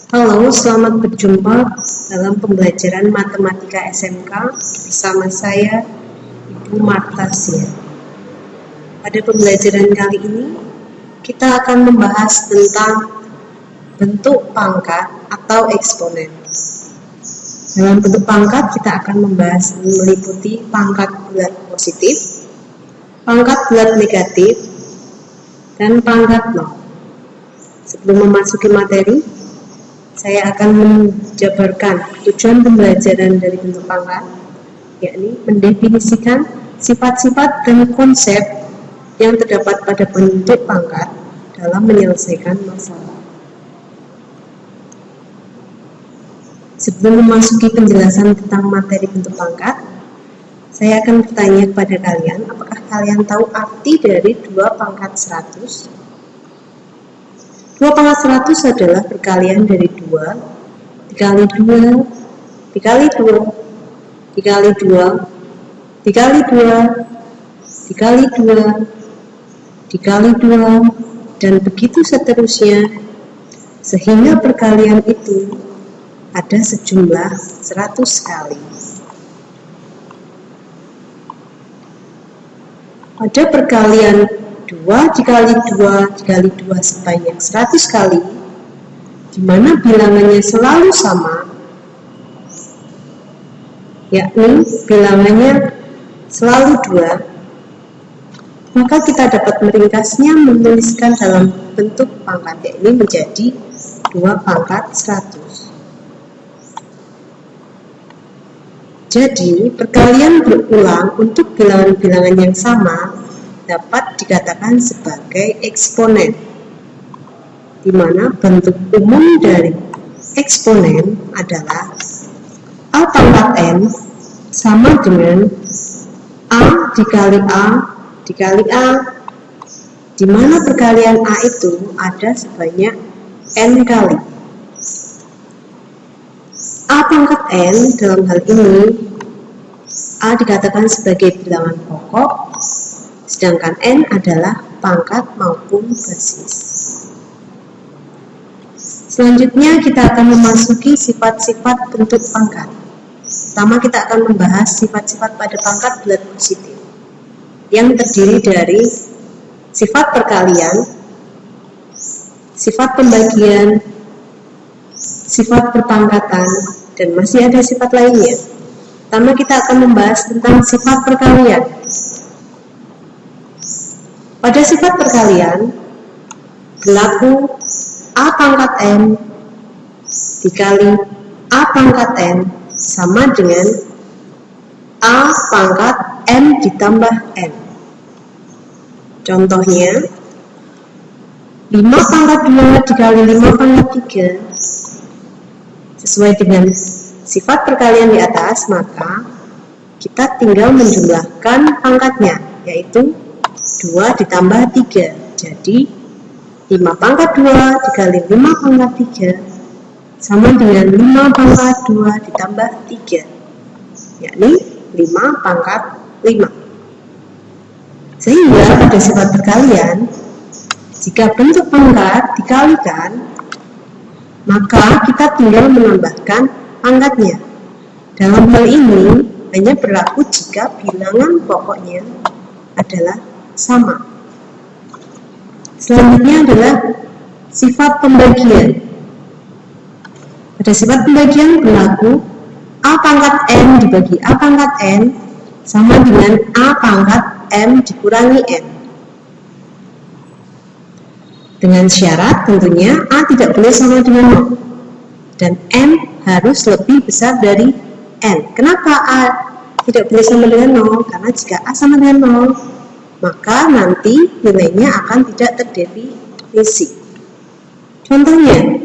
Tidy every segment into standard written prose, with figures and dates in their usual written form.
Halo, selamat berjumpa dalam pembelajaran Matematika SMK bersama saya, Ibu Marta Sia. Pada pembelajaran kali ini, kita akan membahas tentang bentuk pangkat atau eksponen. Dalam bentuk pangkat, kita akan membahas meliputi pangkat bulat positif, pangkat bulat negatif, dan pangkat nol. Sebelum memasuki materi, saya akan menjabarkan tujuan pembelajaran dari bentuk pangkat, yakni mendefinisikan sifat-sifat dan konsep yang terdapat pada bentuk pangkat dalam menyelesaikan masalah. Sebelum memasuki penjelasan tentang materi bentuk pangkat, saya akan bertanya kepada kalian, apakah kalian tahu arti dari 2 pangkat 100? 2 pangkat 100 adalah perkalian dari 2 dikali 2 dikali 2 dikali 2 dikali 2 dikali 2 dikali 2 dan begitu seterusnya, sehingga perkalian itu ada sejumlah 100 kali. Pada perkalian 2 dikali 2 dikali 2 sebanyak 100 kali, di mana bilangannya selalu sama, yakni bilangannya selalu 2, maka kita dapat meringkasnya menuliskan dalam bentuk pangkat, yakni menjadi 2 pangkat 100. Jadi, perkalian berulang untuk bilangan-bilangan yang sama dapat dikatakan sebagai eksponen, di mana bentuk umum dari eksponen adalah A pangkat N sama dengan A dikali A dikali A, di mana perkalian A itu ada sebanyak N kali. A pangkat N dalam hal ini, A dikatakan sebagai bilangan pokok, sedangkan N adalah pangkat maupun basis. Selanjutnya kita akan memasuki sifat-sifat bentuk pangkat. Pertama kita akan membahas sifat-sifat pada pangkat bulat positif, yang terdiri dari sifat perkalian, sifat pembagian, sifat perpangkatan, dan masih ada sifat lainnya. Pertama kita akan membahas tentang sifat perkalian. Pada sifat perkalian, berlaku A pangkat N dikali A pangkat N sama dengan A pangkat N ditambah N. Contohnya, 5 pangkat 2 dikali 5 pangkat 3. Sesuai dengan sifat perkalian di atas, maka kita tinggal menjumlahkan pangkatnya, yaitu 2 ditambah 3, jadi 5 pangkat 2 dikali 5 pangkat 3 sama dengan 5 pangkat 2 ditambah 3, yakni 5 pangkat 5. Sehingga pada sifat perkalian, jika bentuk pangkat dikalikan, maka kita tinggal menambahkan pangkatnya. Dalam hal ini hanya berlaku jika bilangan pokoknya adalah sama. Selanjutnya adalah sifat pembagian. Pada sifat pembagian berlaku A pangkat N dibagi A pangkat N sama dengan A pangkat M dikurangi N. Dengan syarat tentunya A tidak boleh sama dengan 0 dan M harus lebih besar dari N. Kenapa A tidak boleh sama dengan 0? Karena jika A sama dengan 0, maka nanti nilainya akan tidak terdefinisi. Contohnya,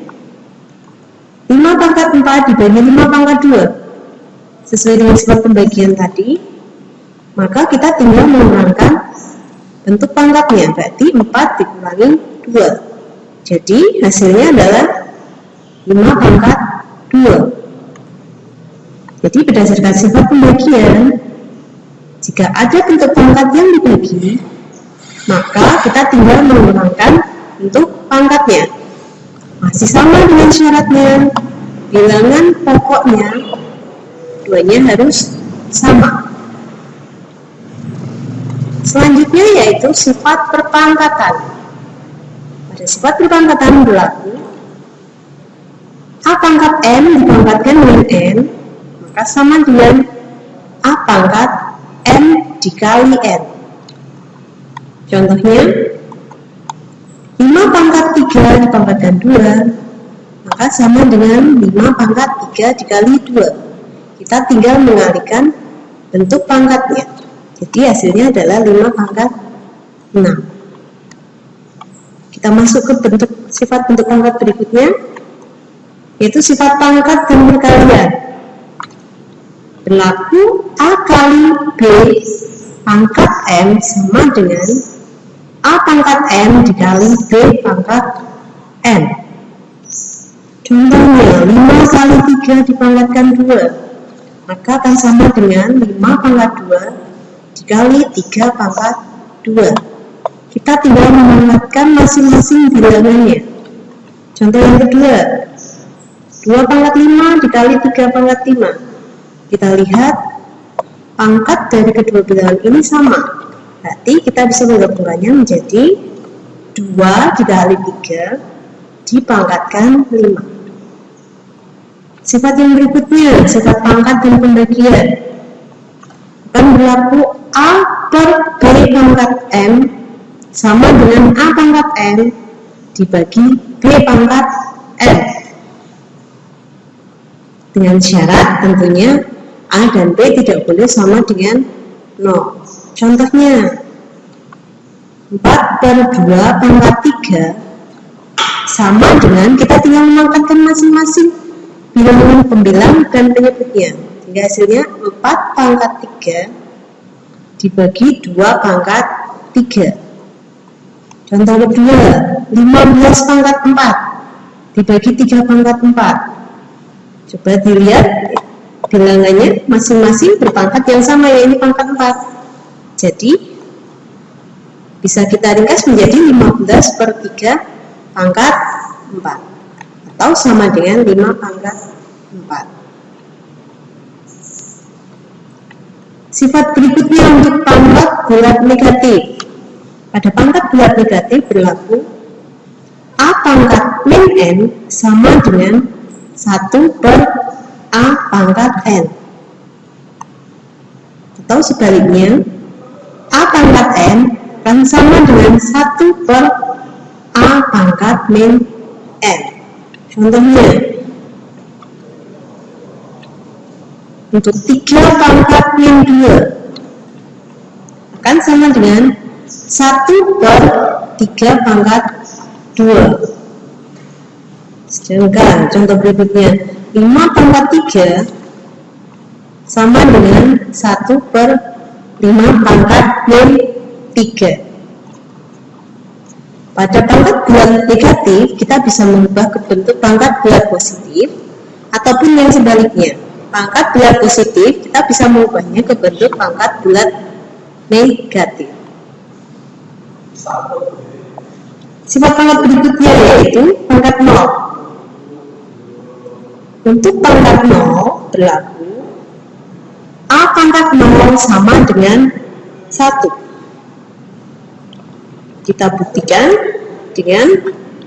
5 pangkat 4 dibagi 5 pangkat 2. Sesuai dengan sifat pembagian tadi, maka kita tinggal mengurangkan bentuk pangkatnya, berarti 4 dikurangi 2. Jadi hasilnya adalah 5 pangkat 2. Jadi berdasarkan sifat pembagian, jika ada bentuk pangkat yang dibagi, maka kita tinggal mengurangkan bentuk pangkatnya. Masih sama dengan syaratnya, bilangan pokoknya duanya harus sama. Selanjutnya yaitu sifat perpangkatan. Pada sifat perpangkatan berlaku A pangkat N dipangkatkan dengan N, maka sama dengan A pangkat N dikali N. Contohnya, 5 pangkat 3 dipangkatkan 2, maka sama dengan 5 pangkat 3 dikali 2. Kita tinggal mengalihkan bentuk pangkatnya. Jadi hasilnya adalah 5 pangkat 6. Kita masuk ke sifat bentuk pangkat berikutnya, yaitu sifat pangkat dan perkalian. Berlaku A kali B pangkat M sama dengan A pangkat N dikali B pangkat N. Contohnya, 5 kali 3 dipangkatkan 2, maka akan sama dengan 5 pangkat 2 dikali 3 pangkat 2. Kita tinggal memangkatkan masing-masing bilangannya. Contoh yang kedua, 2 pangkat 5 dikali 3 pangkat 5. Kita lihat pangkat dari kedua bilangan ini sama. Berarti kita bisa menggabungkannya menjadi 2 dikali 3 dipangkatkan 5. Sifat yang berikutnya, sifat pangkat dan pembagian. Akan berlaku A per B pangkat M sama dengan A pangkat M dibagi B pangkat M. Dengan syarat tentunya A dan B tidak boleh sama dengan 0. Contohnya, 4 per 2 pangkat 3 sama dengan, kita tinggal memangkatkan masing-masing bilangan pembilang dan penyebutnya. Hingga hasilnya 4 pangkat 3 dibagi 2 pangkat 3. Contoh kedua, 15 pangkat 4 dibagi 3 pangkat 4. Coba dilihat bilangannya masing-masing berpangkat yang sama, yaitu pangkat 4. Jadi bisa kita ringkas menjadi 15 per 3 pangkat 4 atau sama dengan 5 pangkat 4. Sifat berikutnya untuk pangkat bulat negatif. Pada pangkat bulat negatif berlaku A pangkat min N sama dengan 1 per A pangkat N. Atau sebaliknya, A pangkat N akan sama dengan 1 per A pangkat min N. Contohnya, untuk 3 pangkat min 2 akan sama dengan 1 per 3 pangkat 2. Sedangkan contoh berikutnya, 5 pangkat 3 sama dengan 1 per 5 pangkat min 3. Pada pangkat bulat negatif, kita bisa mengubah ke bentuk pangkat bulat positif ataupun yang sebaliknya. Pangkat bulat positif, kita bisa mengubahnya ke bentuk pangkat bulat negatif. Sifat pangkat berikutnya yaitu pangkat 0. Untuk pangkat 0 berlaku A pangkat 0 sama dengan 1. Kita buktikan dengan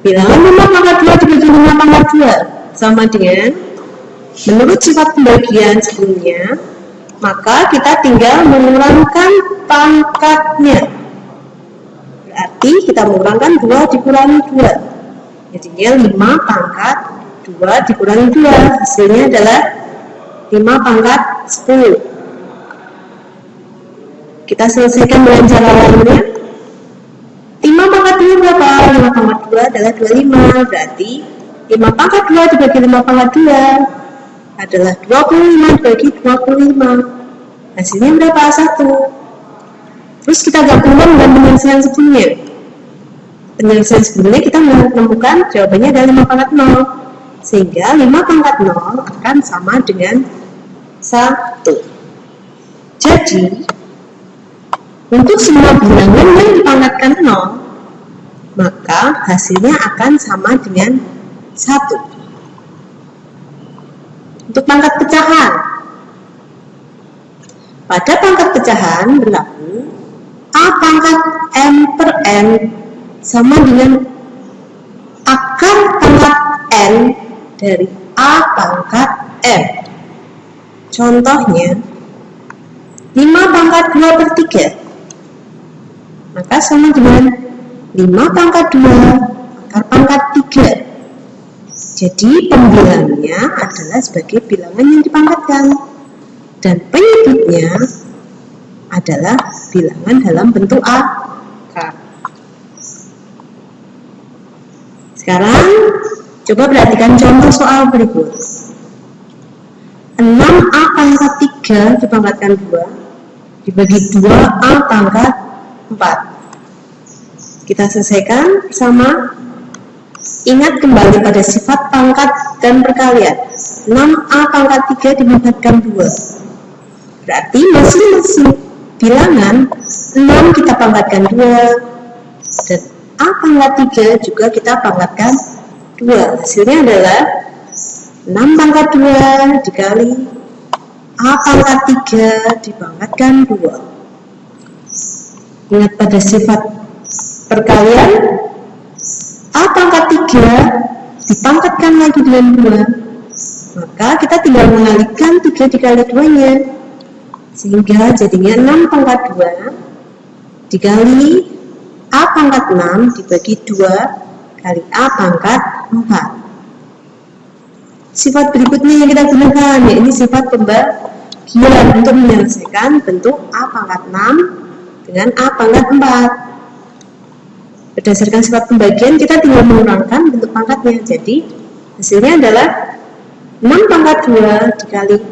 bilangan 5 pangkat 2 dibagi 5 pangkat 2 sama dengan, menurut sifat pembagian sebelumnya, maka kita tinggal mengurangkan pangkatnya. Berarti kita mengurangkan 2 dikurangi 2. Jadinya 5 pangkat 2 dikurangi 2. Hasilnya adalah 5 pangkat 10. Kita selesaikan dengan cara lainnya. 5 pangkat 2 berapa? 5 pangkat 2 adalah 25. Berarti 5 pangkat 2 dibagi 5 pangkat 2 adalah 25 dibagi 25. Hasilnya berapa? 1. Terus kita gabungkan dengan penyelesaian sebelumnya. Penyelesaian sebelumnya kita menemukan jawabannya adalah 5 pangkat 0. Sehingga 5 pangkat 0 akan sama dengan 1. Jadi, untuk semua bilangan yang dipangkatkan 0, maka hasilnya akan sama dengan 1. Untuk pangkat pecahan, pada pangkat pecahan berlaku A pangkat M per N sama dengan akar pangkat N dari A pangkat M. Contohnya 5 pangkat 2 per 3 maka sama dengan 5 pangkat 2 akar pangkat 3. Jadi pembilangnya adalah sebagai bilangan yang dipangkatkan dan penyebutnya adalah bilangan dalam bentuk akar. Sekarang coba perhatikan contoh soal berikut. 6A pangkat 3 dipangkatkan 2 dibagi 2A pangkat 4. Kita selesaikan bersama. Ingat kembali pada sifat pangkat dan perkalian. 6A pangkat 3 dipangkatkan 2 berarti masing-masing bilangan 6 kita pangkatkan 2 dan A pangkat 3 juga kita pangkatkan 2. Hasilnya adalah 6 pangkat 2 dikali A pangkat 3 dipangkatkan 2. Ingat pada sifat perkalian, A pangkat 3 dipangkatkan lagi dengan 2, maka kita tinggal mengalihkan 3 dikali 2 nya sehingga jadinya 6 pangkat 2 dikali A pangkat 6 dibagi 2 kali A pangkat 4. Sifat berikutnya yang kita gunakan yaitu sifat pembagian untuk menyelesaikan bentuk A pangkat 6 dengan A pangkat 4. Berdasarkan sifat pembagian kita tinggal mengurangkan bentuk pangkatnya. Jadi hasilnya adalah 6 pangkat 2 dikali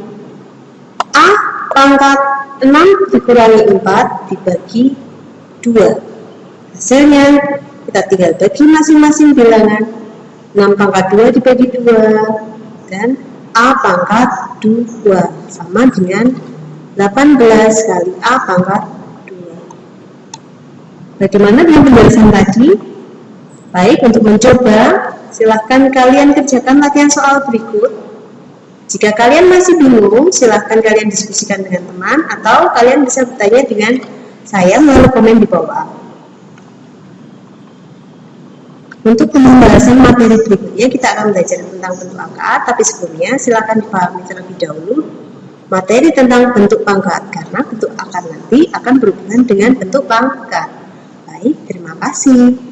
A pangkat 6 dikurangi 4 dibagi 2. Hasilnya kita tinggal bagi masing-masing bilangan. 6 pangkat 2 dibagi 2 dan A pangkat 2 sama dengan 18 kali A pangkat 2. Bagaimana dengan penjelasan tadi? Baik, untuk mencoba silahkan kalian kerjakan latihan soal berikut. Jika kalian masih bingung, silahkan kalian diskusikan dengan teman atau kalian bisa bertanya dengan saya melalui komen di bawah. Untuk pembahasan materi berikutnya kita akan belajar tentang bentuk angka, tapi sebelumnya silahkan dipahami terlebih dahulu materi tentang bentuk pangkat karena bentuk angka nanti akan berhubungan dengan bentuk pangkat. Baik, terima kasih.